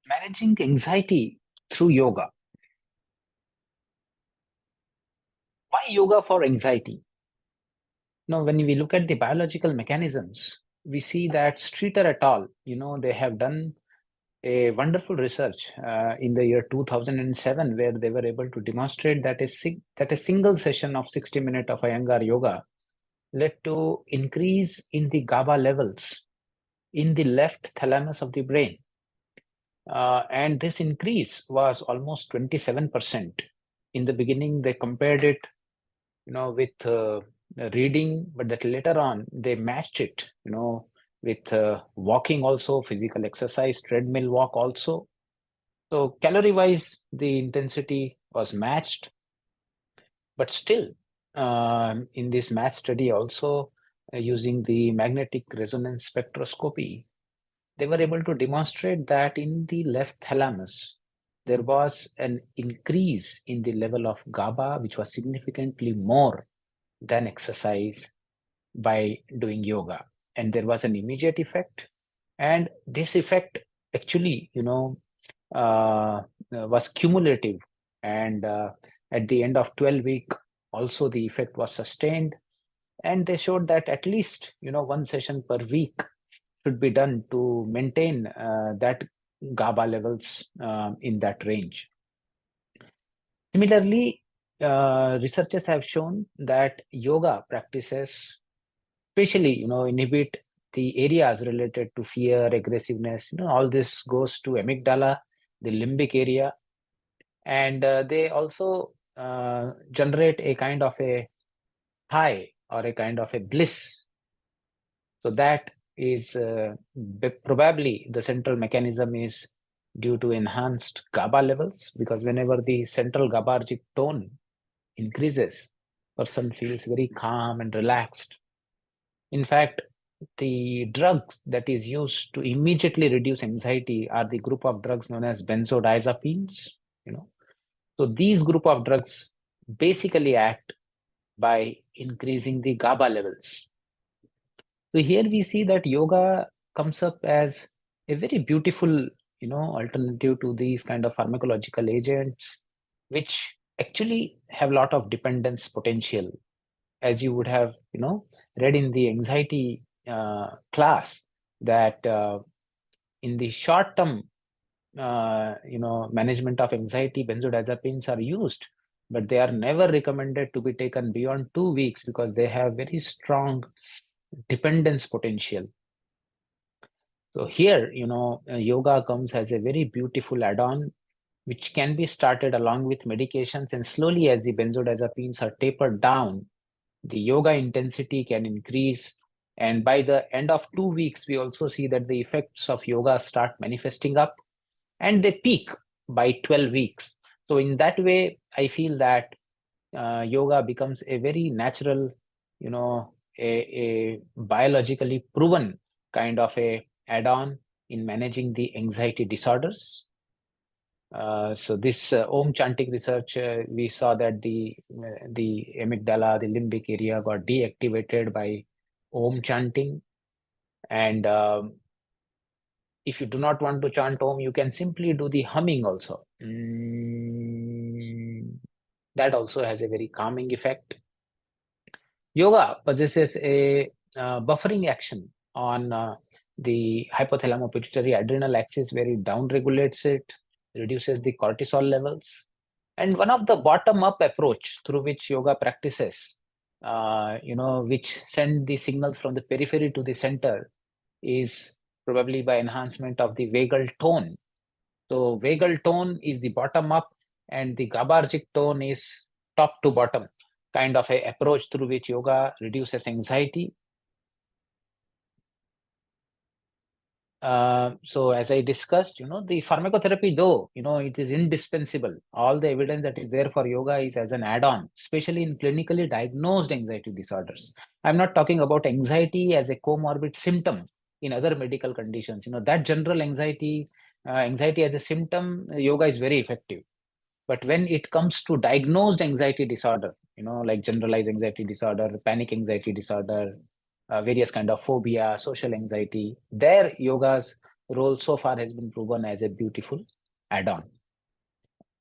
Managing anxiety through yoga. Why yoga for anxiety? When we look at the biological mechanisms, we see that Streeter et al., they have done a wonderful research in the year 2007, where they were able to demonstrate that a single session of 60 minutes of Iyengar yoga led to increase in the GABA levels in the left thalamus of the brain. And this increase was almost 27%. In the beginning, they compared it, with reading, but that later on they matched it, with walking also, physical exercise, treadmill walk also. So calorie-wise, the intensity was matched, but still, in this match study also, using the magnetic resonance spectroscopy, they were able to demonstrate that in the left thalamus, there was an increase in the level of GABA, which was significantly more than exercise by doing yoga. And there was an immediate effect. And this effect actually, was cumulative. And at the end of 12 weeks, also the effect was sustained. And they showed that at least, one session per week should be done to maintain that GABA levels in that range. Similarly, researchers have shown that yoga practices, especially, inhibit the areas related to fear, aggressiveness. All this goes to amygdala, the limbic area, and they also generate a kind of a high or a kind of a bliss. So that is probably the central mechanism is due to enhanced GABA levels, because whenever the central GABAergic tone increases, person feels very calm and relaxed. In fact, the drugs that is used to immediately reduce anxiety are the group of drugs known as benzodiazepines. So these group of drugs basically act by increasing the GABA levels. So here we see that yoga comes up as a very beautiful, alternative to these kind of pharmacological agents, which actually have a lot of dependence potential. As you would have, read in the anxiety class, that in the short term, management of anxiety, benzodiazepines are used, but they are never recommended to be taken beyond 2 weeks, because they have very strong dependence potential. So here, yoga comes as a very beautiful add-on, which can be started along with medications, and slowly, as the benzodiazepines are tapered down, the yoga intensity can increase. And by the end of 2 weeks, we also see that the effects of yoga start manifesting up, and they peak by 12 weeks. So in that way, I feel that yoga becomes a very natural, a biologically proven kind of a add-on in managing the anxiety disorders. So this Om chanting research, we saw that the amygdala, the limbic area, got deactivated by Om chanting. And if you do not want to chant Om, you can simply do the humming also. That also has a very calming effect. Yoga possesses a buffering action on the hypothalamo-pituitary adrenal axis, where it downregulates it, reduces the cortisol levels. And one of the bottom-up approach through which yoga practices, which send the signals from the periphery to the center, is probably by enhancement of the vagal tone. So vagal tone is the bottom-up, and the GABAergic tone is top to bottom kind of a approach through which yoga reduces anxiety. So as I discussed, the pharmacotherapy, though, it is indispensable. All the evidence that is there for yoga is as an add-on, especially in clinically diagnosed anxiety disorders. I'm not talking about anxiety as a comorbid symptom in other medical conditions. That general anxiety as a symptom, yoga is very effective. But when it comes to diagnosed anxiety disorder, like generalized anxiety disorder, panic anxiety disorder, various kind of phobia, social anxiety, there yoga's role so far has been proven as a beautiful add-on.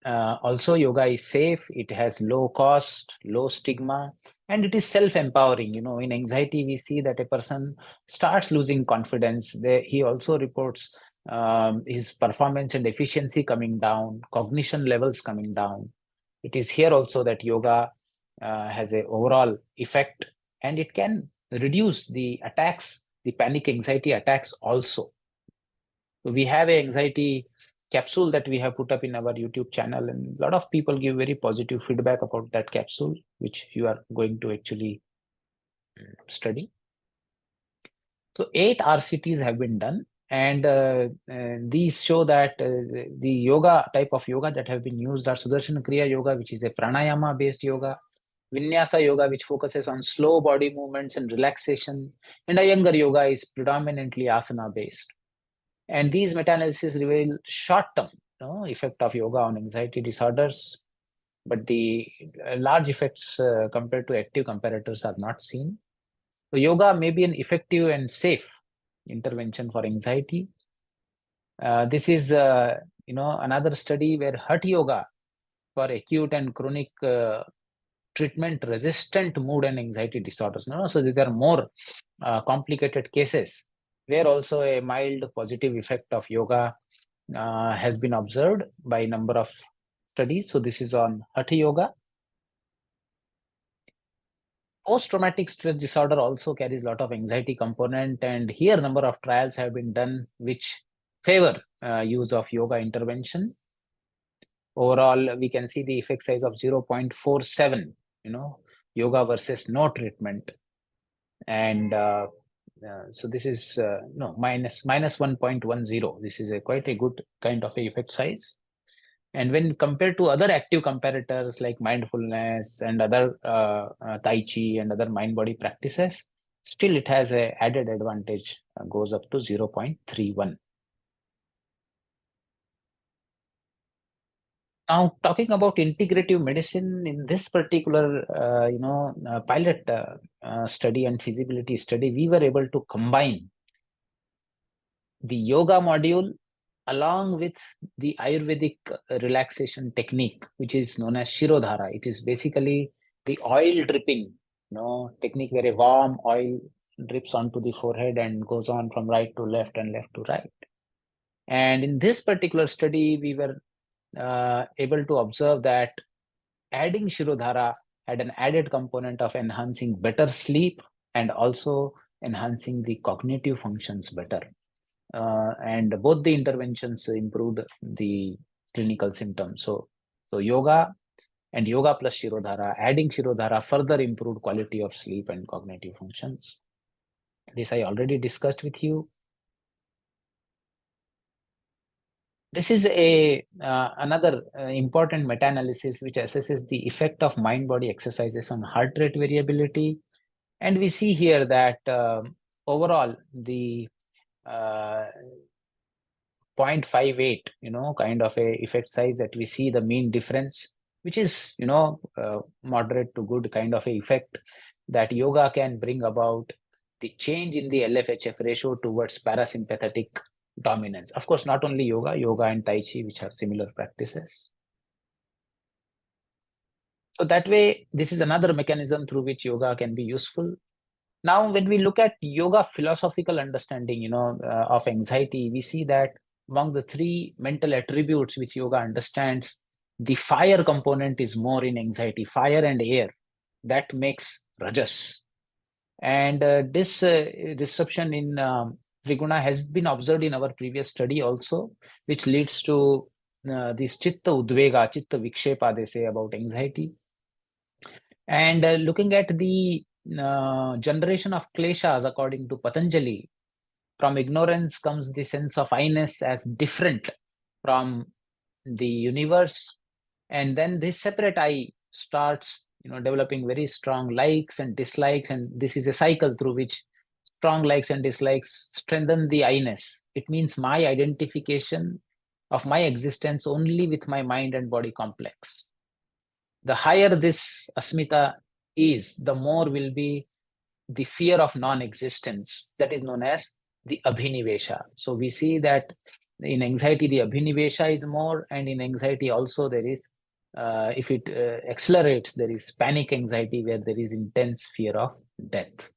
Also, yoga is safe, it has low cost, low stigma, and it is self-empowering. In anxiety, we see that a person starts losing confidence. He also reports his performance and efficiency coming down, cognition levels coming down. It is here also that yoga has a overall effect, and it can reduce the attacks, the panic anxiety attacks also. So we have a anxiety capsule that we have put up in our YouTube channel, and a lot of people give very positive feedback about that capsule, which you are going to actually study. So 8 RCTs have been done, and these show that the yoga type of yoga that have been used are Sudarshan Kriya Yoga, which is a pranayama based yoga, Vinyasa Yoga, which focuses on slow body movements and relaxation, and Iyengar Yoga is predominantly asana based. And these meta-analyses reveal short-term effect of yoga on anxiety disorders, but the large effects compared to active comparators are not seen. So yoga may be an effective and safe intervention for anxiety. This is another study where Hatha Yoga for acute and chronic treatment-resistant mood and anxiety disorders. So these are more complicated cases where also a mild positive effect of yoga has been observed by a number of studies. So this is on Hatha Yoga. Post-traumatic stress disorder also carries a lot of anxiety component, and here number of trials have been done which favor use of yoga intervention. Overall, we can see the effect size of 0.47, yoga versus no treatment. And so this is minus 1.10. This is quite a good kind of a effect size. And when compared to other active comparators like mindfulness and other Tai Chi and other mind-body practices, still it has a added advantage, goes up to 0.31. Now, talking about integrative medicine, in this particular, pilot study and feasibility study, we were able to combine the yoga module along with the Ayurvedic relaxation technique, which is known as Shirodhara. It is basically the oil dripping, technique where a warm oil drips onto the forehead and goes on from right to left and left to right. And in this particular study, we were able to observe that adding Shirodhara had an added component of enhancing better sleep and also enhancing the cognitive functions better. And both the interventions improved the clinical symptoms. So yoga and yoga plus Shirodhara, adding Shirodhara further improved quality of sleep and cognitive functions. This I already discussed with you. This is another important meta-analysis which assesses the effect of mind-body exercises on heart rate variability. And we see here that overall the 0.58, kind of a effect size that we see the mean difference, which is, moderate to good kind of a effect that yoga can bring about the change in the LFHF ratio towards parasympathetic dominance. Of course, not only yoga and Tai Chi, which have similar practices. So that way, this is another mechanism through which yoga can be useful. Now, when we look at yoga philosophical understanding, of anxiety, we see that among the 3 mental attributes which yoga understands, the fire component is more in anxiety, fire and air. That makes rajas. And this disruption in Triguna has been observed in our previous study also, which leads to this chitta udvega, chitta vikshepa, they say about anxiety. And looking at the generation of kleshas according to Patanjali, from ignorance comes the sense of I-ness as different from the universe. And then this separate I starts, developing very strong likes and dislikes. And this is a cycle through which strong likes and dislikes strengthen the I-ness. It means my identification of my existence only with my mind and body complex. The higher this asmita is, the more will be the fear of non-existence, that is known as the abhinivesha. So we see that in anxiety, the abhinivesha is more, and in anxiety also there is, if it accelerates, there is panic anxiety where there is intense fear of death.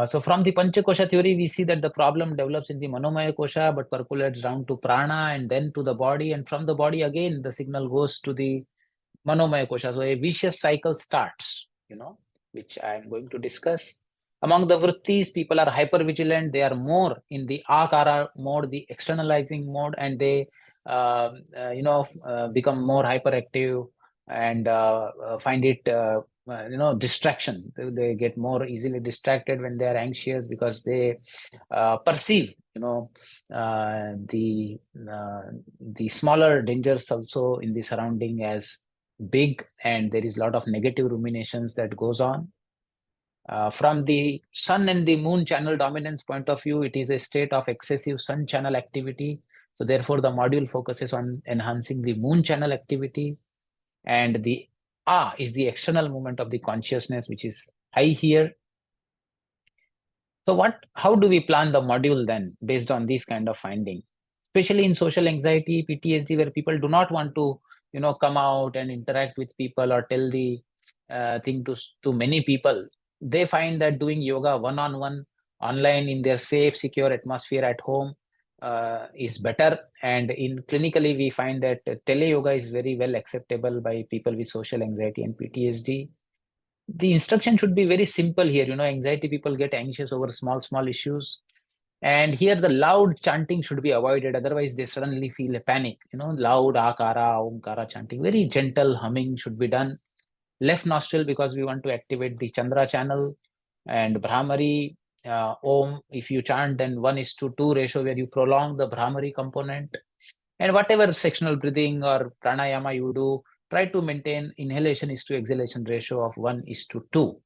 So from the Panchakosha theory, we see that the problem develops in the Manomaya Kosha, but percolates down to prana and then to the body. And from the body, again, the signal goes to the Manomaya Kosha. So a vicious cycle starts, which I am going to discuss. Among the vrittis, people are hyper vigilant. They are more in the akara mode, the externalizing mode, and they, become more hyperactive and find it, distraction. They get more easily distracted when they are anxious because they perceive, the smaller dangers also in the surrounding as big, and there is a lot of negative ruminations that goes on. From the sun and the moon channel dominance point of view, it is a state of excessive sun channel activity. So therefore, the module focuses on enhancing the moon channel activity, and the is the external movement of the consciousness, which is high here. So how do we plan the module then based on these kind of finding? Especially in social anxiety, PTSD, where people do not want to, come out and interact with people or tell the thing to many people. They find that doing yoga one-on-one online in their safe, secure atmosphere at home is better. And in clinically, we find that tele yoga is very well acceptable by people with social anxiety and PTSD. The instruction should be very simple here. Anxiety people get anxious over small issues, and here the loud chanting should be avoided. Otherwise, they suddenly feel a panic. Loud akara, omkara chanting. Very gentle humming should be done. Left nostril, because we want to activate the Chandra channel, and Brahmari, Om. If you chant, then 1:2 ratio, where you prolong the Brahmari component. And whatever sectional breathing or pranayama you do, try to maintain inhalation is to exhalation ratio of 1:2.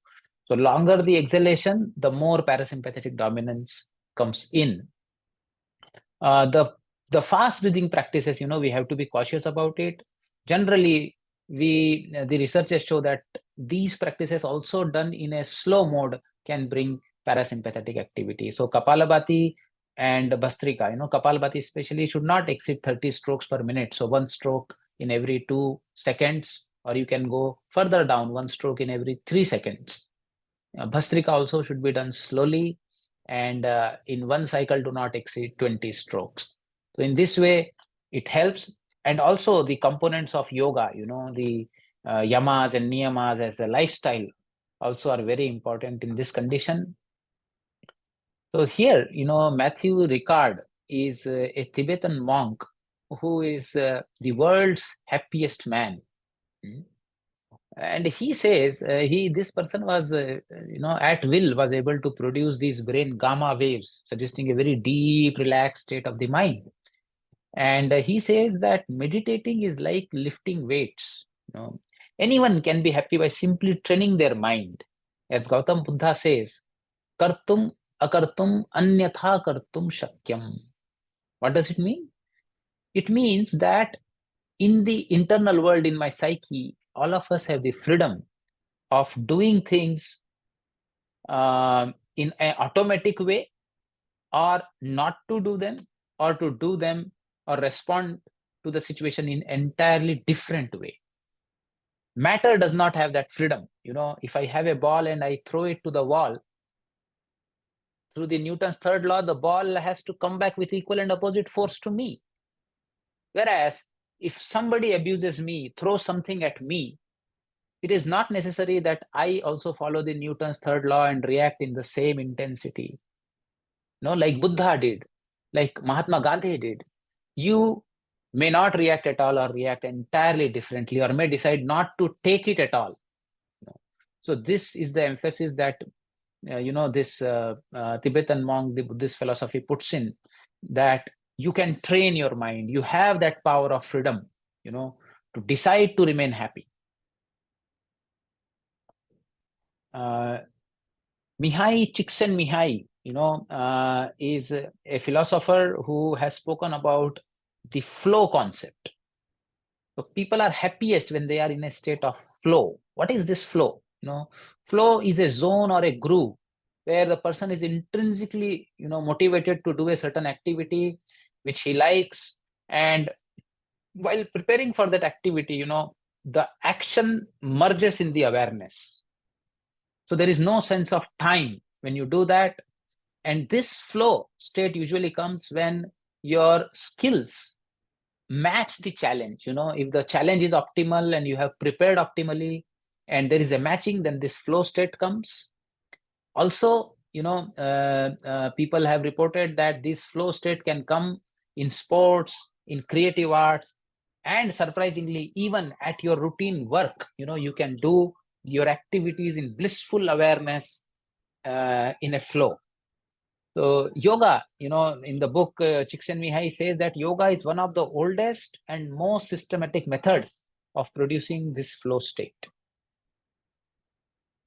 So longer the exhalation, the more parasympathetic dominance comes in. The fast breathing practices, we have to be cautious about it. Generally, the researchers show that these practices also done in a slow mode can bring parasympathetic activity. So Kapalabhati and Bhastrika, Kapalabhati especially should not exceed 30 strokes per minute. So 1 stroke in every 2 seconds, or you can go further down, 1 stroke in every 3 seconds. Bhastrika also should be done slowly, and in one cycle do not exceed 20 strokes. So in this way, it helps. And also the components of yoga, the yamas and niyamas as a lifestyle also are very important in this condition. So here, Matthew Ricard is a Tibetan monk who is the world's happiest man. And he says this person was, at will was able to produce these brain gamma waves, suggesting a very deep, relaxed state of the mind. And he says that meditating is like lifting weights. Anyone can be happy by simply training their mind. As Gautam Buddha says, kartum akartum anyatha kartum shakyam. What does it mean? It means that in the internal world, in my psyche, all of us have the freedom of doing things in an automatic way, or not to do them, or to do them or respond to the situation in entirely different way. Matter does not have that freedom. If I have a ball and I throw it to the wall, through the Newton's third law, the ball has to come back with equal and opposite force to me. Whereas if somebody abuses me, throws something at me, it is not necessary that I also follow the Newton's third law and react in the same intensity. Like Buddha did, like Mahatma Gandhi did. You may not react at all, or react entirely differently, or may decide not to take it at all. So this is the emphasis that this Tibetan monk, the Buddhist philosophy puts in, that you can train your mind. You have that power of freedom, to decide to remain happy. Mihai Csikszentmihalyi, is a philosopher who has spoken about the flow concept. So people are happiest when they are in a state of flow. What is this flow? Flow is a zone or a groove where the person is intrinsically, motivated to do a certain activity which he likes. And while preparing for that activity, the action merges in the awareness. So there is no sense of time when you do that. And this flow state usually comes when your skills match the challenge. If the challenge is optimal and you have prepared optimally and there is a matching, then this flow state comes. Also, people have reported that this flow state can come in sports, in creative arts, and surprisingly, even at your routine work. You can do your activities in blissful awareness, in a flow. So yoga, in the book, Csikszentmihalyi says that yoga is one of the oldest and most systematic methods of producing this flow state.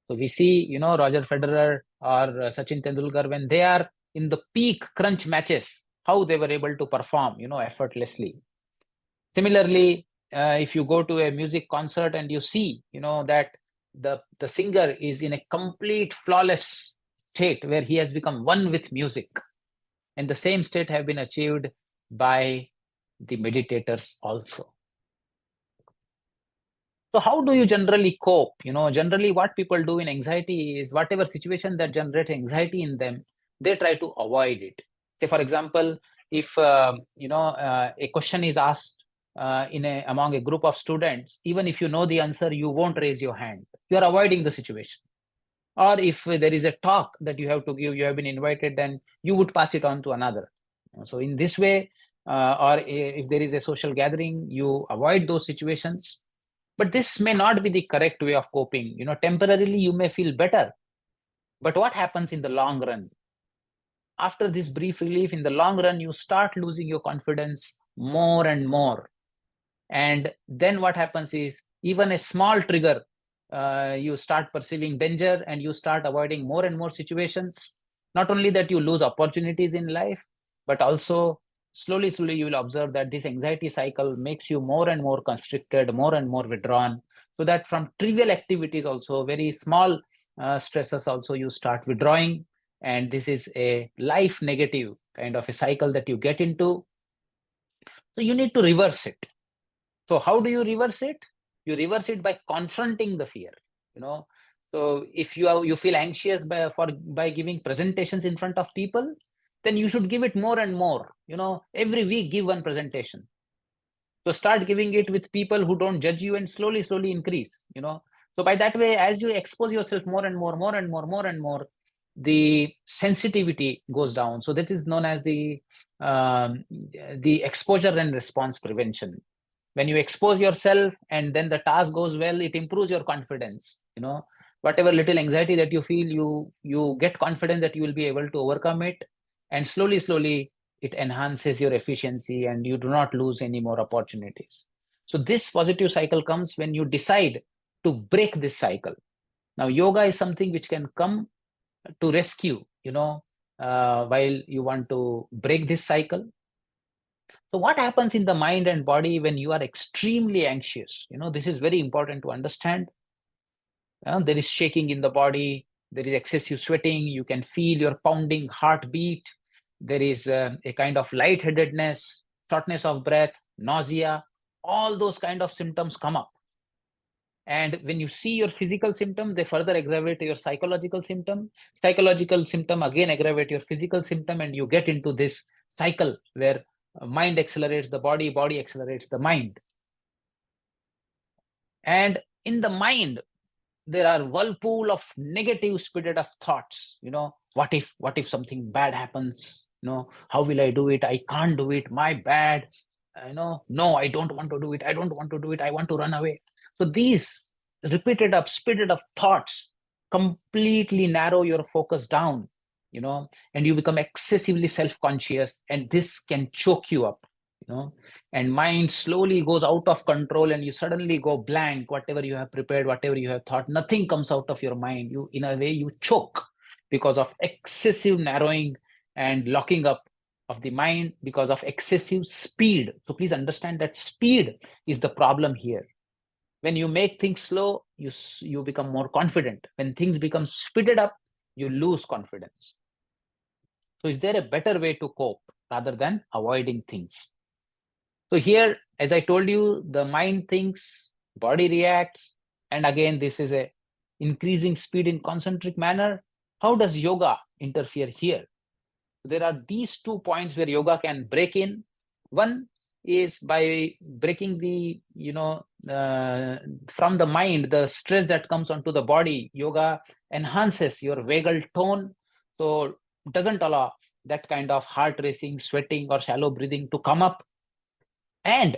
So we see, Roger Federer or Sachin Tendulkar, when they are in the peak crunch matches, how they were able to perform, effortlessly. Similarly, if you go to a music concert and you see, that the singer is in a complete flawless state where he has become one with music, and the same state have been achieved by the meditators also. So how do you generally cope? Generally what people do in anxiety is whatever situation that generates anxiety in them, they try to avoid it. Say, for example, if a question is asked among a group of students, even if you know the answer, you won't raise your hand. You are avoiding the situation. Or if there is a talk that you have to give, you have been invited, then you would pass it on to another. So in this way, or if there is a social gathering, you avoid those situations. But this may not be the correct way of coping. Temporarily you may feel better, but what happens in the long run? After this brief relief, in the long run, you start losing your confidence more and more. And then what happens is, even a small trigger, you start perceiving danger and you start avoiding more and more situations. Not only that, you lose opportunities in life, but also slowly you will observe that this anxiety cycle makes you more and more constricted, more and more withdrawn. So that from trivial activities also, very small stresses also, you start withdrawing. And this is a life negative kind of a cycle that you get into. So you need to reverse it. So how do you reverse it? You reverse it by confronting the fear. So if you feel anxious by giving presentations in front of people, then you should give it more and more. Every week give one presentation. So start giving it with people who don't judge you, and slowly increase. So by that way, as you expose yourself more and more, the sensitivity goes down. So that is known as the exposure and response prevention. When you expose yourself and then the task goes well, it improves your confidence. Whatever little anxiety that you feel, you get confidence that you will be able to overcome it, and slowly it enhances your efficiency and you do not lose any more opportunities. So this positive cycle comes when you decide to break this cycle. Now yoga is something which can come to rescue, while you want to break this cycle. So what happens in the mind and body when you are extremely anxious? This is very important to understand. There is shaking in the body, there is excessive sweating, you can feel your pounding heartbeat, there is a kind of lightheadedness, shortness of breath, nausea, all those kind of symptoms come up. And when you see your physical symptom, they further aggravate your psychological symptom. Psychological symptom again aggravate your physical symptom, and you get into this cycle where mind accelerates the body, body accelerates the mind. And in the mind, there are whirlpool of negative spirited of thoughts. What if something bad happens? How will I do it? I can't do it. My bad. No, I don't want to do it. I don't want to do it. I want to run away. So these repeated up spirited of thoughts completely narrow your focus down, and you become excessively self-conscious, and this can choke you up. And mind slowly goes out of control, and you suddenly go blank. Whatever you have prepared, whatever you have thought, nothing comes out of your mind. You, in a way, you choke because of excessive narrowing and locking up of the mind, because of excessive speed. So please understand that speed is the problem here. When you make things slow, you become more confident. When things become speeded up, you lose confidence. So is there a better way to cope rather than avoiding things? So here, as I told you, the mind thinks, body reacts, and again, this is a increasing speed in concentric manner. How does yoga interfere here? There are these 2 points where yoga can break in. One is by breaking the, from the mind, the stress that comes onto the body. Yoga enhances your vagal tone, so doesn't allow that kind of heart racing, sweating, or shallow breathing to come up. And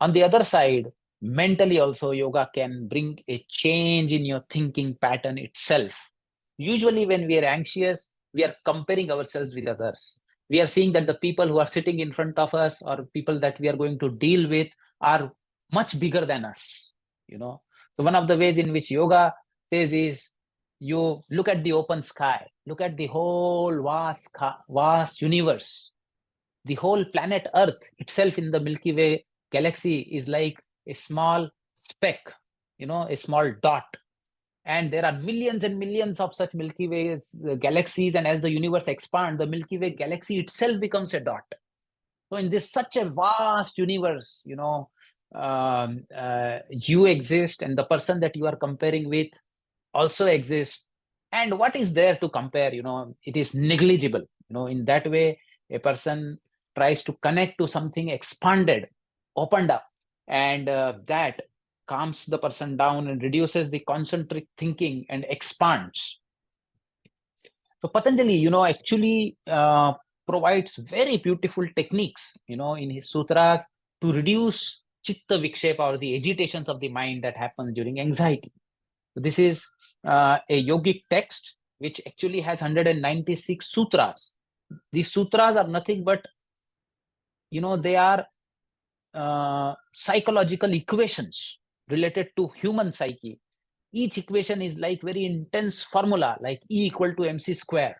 on the other side, mentally also, yoga can bring a change in your thinking pattern itself. Usually when we are anxious, we are comparing ourselves with others. We are seeing that the people who are sitting in front of us or people that we are going to deal with are much bigger than us. So one of the ways in which yoga says is, you look at the open sky, look at the whole vast universe. The whole planet Earth itself in the Milky Way galaxy is like a small speck, a small dot. And there are millions and millions of such Milky Way galaxies. And as the universe expands, the Milky Way galaxy itself becomes a dot. So in this such a vast universe, you exist, and the person that you are comparing with also exists. And what is there to compare? It is negligible. In that way, a person tries to connect to something expanded, opened up, and that calms the person down and reduces the concentric thinking and expands. So Patanjali, actually provides very beautiful techniques, in his sutras to reduce chitta vikshepa, or the agitations of the mind that happens during anxiety. This is a yogic text which actually has 196 sutras. These sutras are nothing but, they are psychological equations related to human psyche. Each equation is like very intense formula, like E equal to mc square.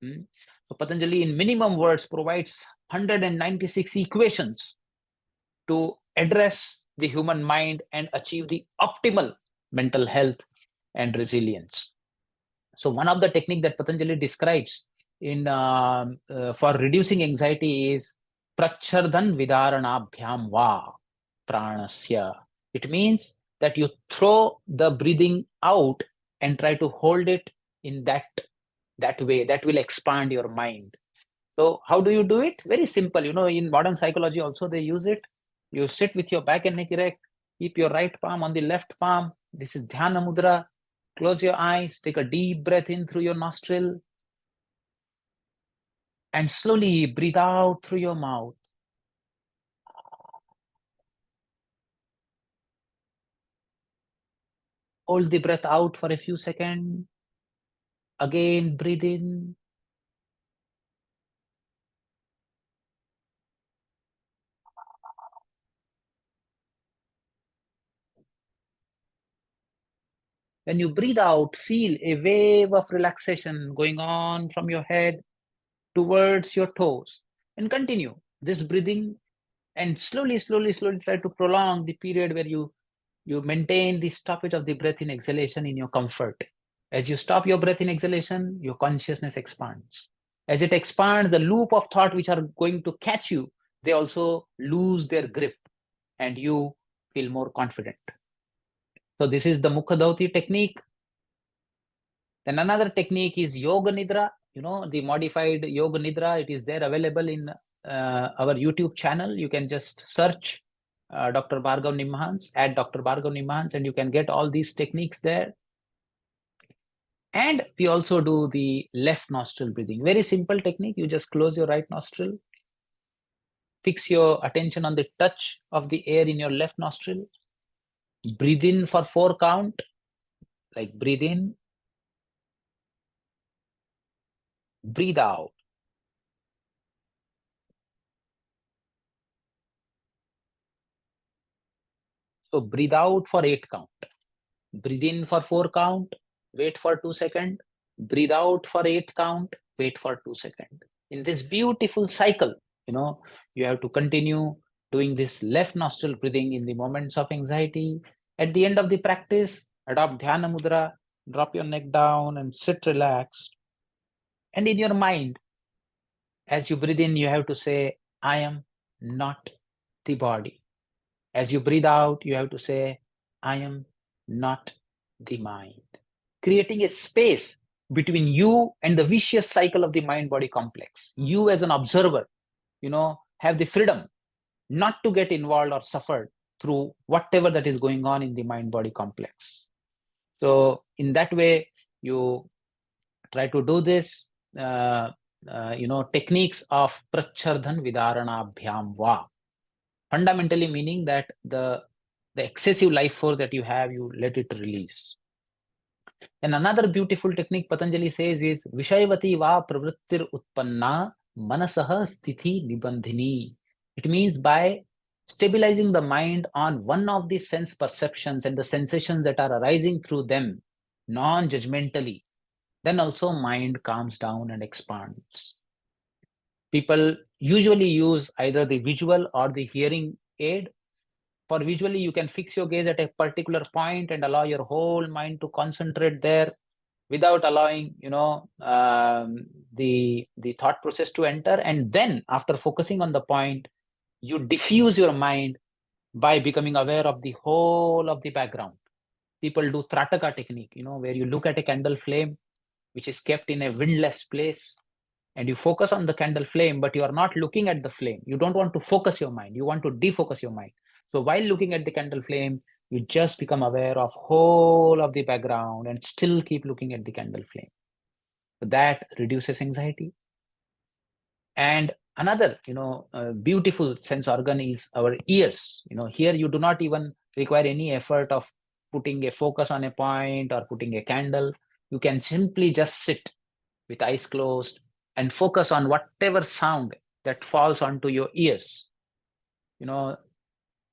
So Patanjali, in minimum words, provides 196 equations to address the human mind and achieve the optimal mental health and resilience. So one of the technique that Patanjali describes in for reducing anxiety is prachardhan vidaranabhyam va pranasya. It means that you throw the breathing out and try to hold it in that way. That will expand your mind. So how do you do it? Very simple. In modern psychology also they use it. You sit with your back and neck erect, keep your right palm on the left palm. This is dhyana mudra. Close your eyes, take a deep breath in through your nostril, and slowly breathe out through your mouth. Hold the breath out for a few seconds. Again, breathe in. When you breathe out, feel a wave of relaxation going on from your head towards your toes. And continue this breathing, and slowly, slowly, slowly try to prolong the period where you maintain the stoppage of the breath in exhalation in your comfort. As you stop your breath in exhalation, your consciousness expands. As it expands, the loop of thought which are going to catch you, they also lose their grip, and you feel more confident. So this is the Mukha technique. Then another technique is Yoga Nidra, the modified Yoga Nidra. It is there available in our YouTube channel. You can just search Dr. Bhargav Nimhans, add Dr. Bhargav Nimhans, and you can get all these techniques there. And we also do the left nostril breathing. Very simple technique. You just close your right nostril, fix your attention on the touch of the air in your left nostril, breathe in for 4 count, like breathe in, breathe out. So breathe out for 8 count. Breathe in for 4 count, wait for 2 seconds. Breathe out for 8 count, wait for 2 seconds. In this beautiful cycle, you have to continue doing this left nostril breathing in the moments of anxiety. At the end of the practice, adopt dhyana mudra, drop your neck down and sit relaxed. And in your mind, as you breathe in, you have to say, I am not the body. As you breathe out, you have to say, I am not the mind. Creating a space between you and the vicious cycle of the mind-body complex. You as an observer, have the freedom not to get involved or suffered through whatever that is going on in the mind-body complex. So in that way, you try to do this, techniques of prachardhan vidarana bhyam va. Fundamentally meaning that the excessive life force that you have, you let it release. And another beautiful technique Patanjali says is Vishayavati va pravrittir utpanna manasah stithi nibandhini. It means by stabilizing the mind on one of the sense perceptions and the sensations that are arising through them non-judgmentally, then also mind calms down and expands. People usually use either the visual or the hearing aid. For visually, you can fix your gaze at a particular point and allow your whole mind to concentrate there without allowing, the thought process to enter. And then after focusing on the point, you diffuse your mind by becoming aware of the whole of the background. People do Trataka technique, where you look at a candle flame, which is kept in a windless place, and you focus on the candle flame, but you are not looking at the flame. You don't want to focus your mind. You want to defocus your mind. So while looking at the candle flame, you just become aware of whole of the background and still keep looking at the candle flame. So that reduces anxiety. And another, beautiful sense organ is our ears. Here you do not even require any effort of putting a focus on a point or putting a candle. You can simply just sit with eyes closed and focus on whatever sound that falls onto your ears.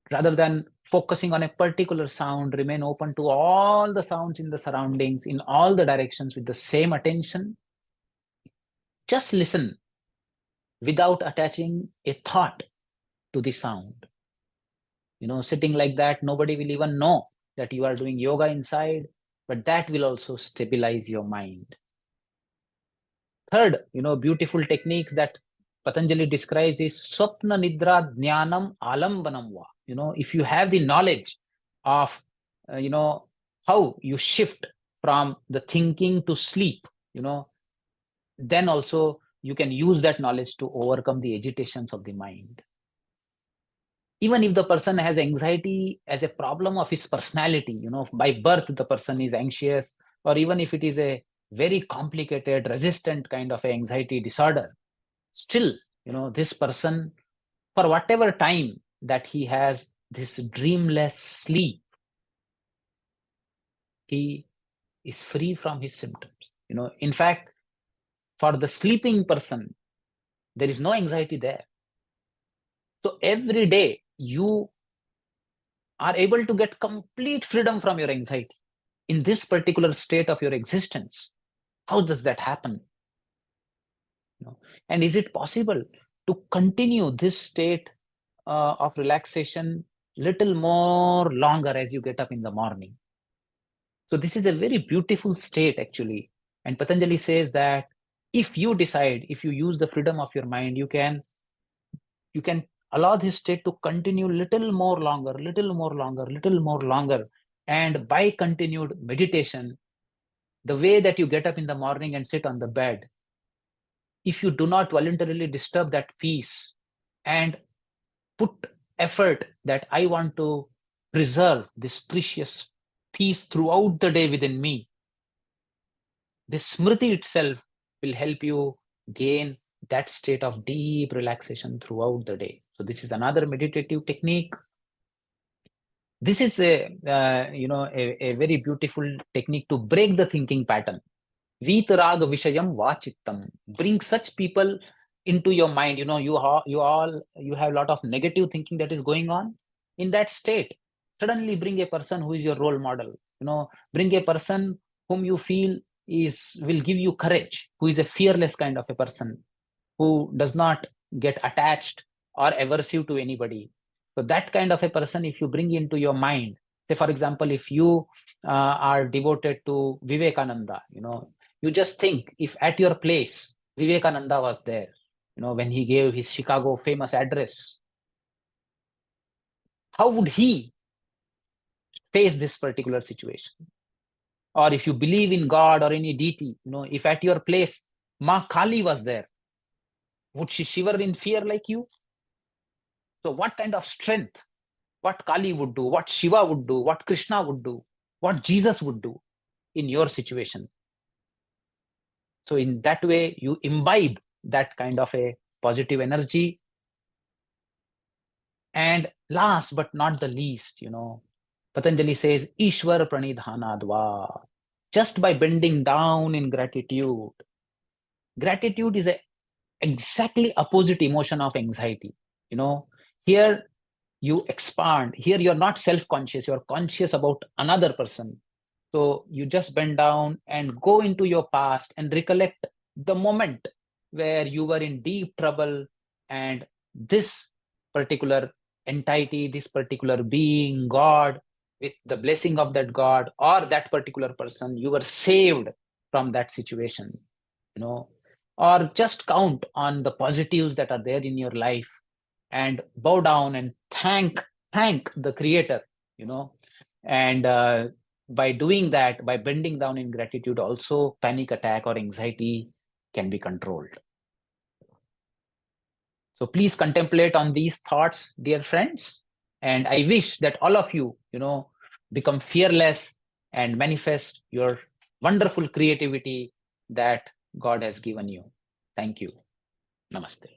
Rather than focusing on a particular sound, remain open to all the sounds in the surroundings, in all the directions with the same attention. Just listen without attaching a thought to the sound. Sitting like that, nobody will even know that you are doing yoga inside, but that will also stabilize your mind. Third, beautiful techniques that Patanjali describes is Swapna Nidra Jnanam Alambanam Va. If you have the knowledge of, how you shift from the thinking to sleep, then also you can use that knowledge to overcome the agitations of the mind. Even if the person has anxiety as a problem of his personality, by birth the person is anxious, or even if it is a very complicated, resistant kind of anxiety disorder, still, this person, for whatever time that he has this dreamless sleep, he is free from his symptoms. In fact, for the sleeping person, there is no anxiety there. So every day you are able to get complete freedom from your anxiety in this particular state of your existence. How does that happen? And is it possible to continue this state of relaxation little more longer as you get up in the morning? So this is a very beautiful state actually. And Patanjali says that if you decide, if you use the freedom of your mind, you can allow this state to continue little more longer, little more longer, little more longer. And by continued meditation, the way that you get up in the morning and sit on the bed, if you do not voluntarily disturb that peace and put effort that I want to preserve this precious peace throughout the day within me, this smriti itself will help you gain that state of deep relaxation throughout the day. So this is another meditative technique. This is a very beautiful technique to break the thinking pattern. Vitarag Vishayam Vachittam. Bring such people into your mind. You have a lot of negative thinking that is going on. In that state, suddenly bring a person who is your role model. Bring a person whom you feel will give you courage, who is a fearless kind of a person, who does not get attached or aversive to anybody. So that kind of a person, if you bring into your mind, Say, for example, if you are devoted to Vivekananda, you just think if at your place Vivekananda was there, when he gave his Chicago famous address, how would he face this particular situation? Or if you believe in God or any deity, if at your place Ma Kali was there, would she shiver in fear like you? So what kind of strength, what Kali would do, what Shiva would do, what Krishna would do, what Jesus would do in your situation? So in that way, you imbibe that kind of a positive energy. And last but not the least, Patanjali says, Ishwar pranidhanadva. Just by bending down in gratitude. Gratitude is a exactly opposite emotion of anxiety. Here you expand. Here you're not self-conscious. You're conscious about another person. So you just bend down and go into your past and recollect the moment where you were in deep trouble, and this particular entity, this particular being, God, with the blessing of that God or that particular person, you were saved from that situation, or just count on the positives that are there in your life and bow down and thank the creator, and by doing that, by bending down in gratitude, also panic attack or anxiety can be controlled. So please contemplate on these thoughts, dear friends, and I wish that all of you, become fearless and manifest your wonderful creativity that God has given you. Thank you. Namaste.